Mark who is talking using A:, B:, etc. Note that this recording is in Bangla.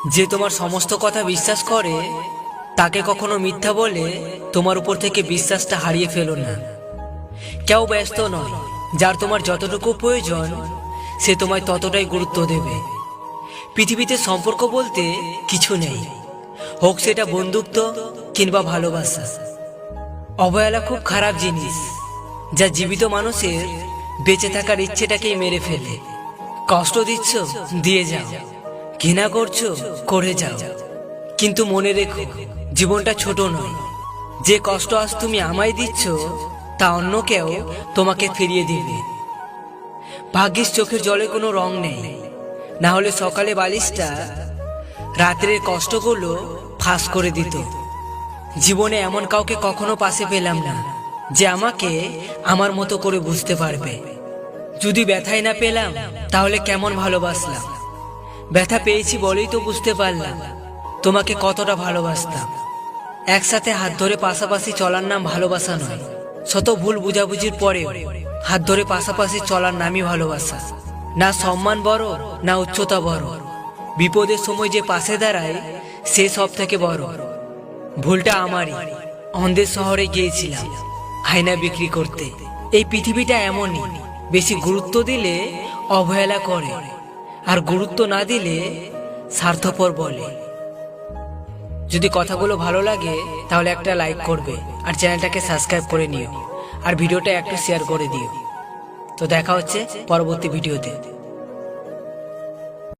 A: যে তোমার সমস্ত কথা বিশ্বাস করে তাকে কখনো মিথ্যা বলে তোমার উপর থেকে বিশ্বাসটা হারিয়ে ফেলো না। কেউ ব্যস্ত নয়, যার তোমার যতটুকু প্রয়োজন সে তোমায় ততটাই গুরুত্ব দেবে। পৃথিবীতে সম্পর্ক বলতে কিছু নেই, হোক সেটা বন্ধুত্ব কিংবা ভালোবাসা। অবহেলা খুব খারাপ জিনিস, যা জীবিত মানুষের বেঁচে থাকার ইচ্ছেটাকেই মেরে ফেলে। কষ্ট দিচ্ছ, দিয়ে যাও। ঘৃণা করছো, করে যাও। কিন্তু মনে রেখো, জীবনটা ছোট নয়। যে কষ্ট আজ তুমি আমায় দিচ্ছ তা অন্য কেউ তোমাকে ফিরিয়ে দিবে। ভাগ্যিস চোখের জলে কোনো রং নেই, না হলে সকালে বালিশটা রাত্রের কষ্টগুলো ফাঁস করে দিত। জীবনে এমন কাউকে কখনো পাশে পেলাম না যে আমাকে আমার মতো করে বুঝতে পারবে। যদি ব্যথাই না পেলাম তাহলে কেমন ভালোবাসলাম? ব্যথা পেয়েছি বলেই তো বুঝতে পারলাম তোমাকে কতটা ভালোবাসতাম। একসাথে হাত ধরে পাশাপাশি চলার নাম ভালোবাসা নয়। শত ভুল বুঝাবুঝির পরেও হাত ধরে পাশাপাশি চলার নামই ভালোবাসা। না সম্মান বড়, না উচ্চতা বড়। বিপদের সময় যে পাশে দাঁড়ায় সে সব থেকে বড়। ভুলটা আমারই। অন্ধের শহরে গিয়েছিলাম আয়না বিক্রি করতে। এই পৃথিবীটা এমনই, বেশি গুরুত্ব দিলে অবহেলা করে, আর গুরুত্ব না দিলে স্বার্থপর বলে। যদি কথাগুলো ভালো লাগে তাহলে একটা লাইক করবে, আর চ্যানেলটাকে সাবস্ক্রাইব করে নিও, আর ভিডিওটা একটু শেয়ার করে দিও। তো দেখা হচ্ছে পরবর্তী ভিডিওতে।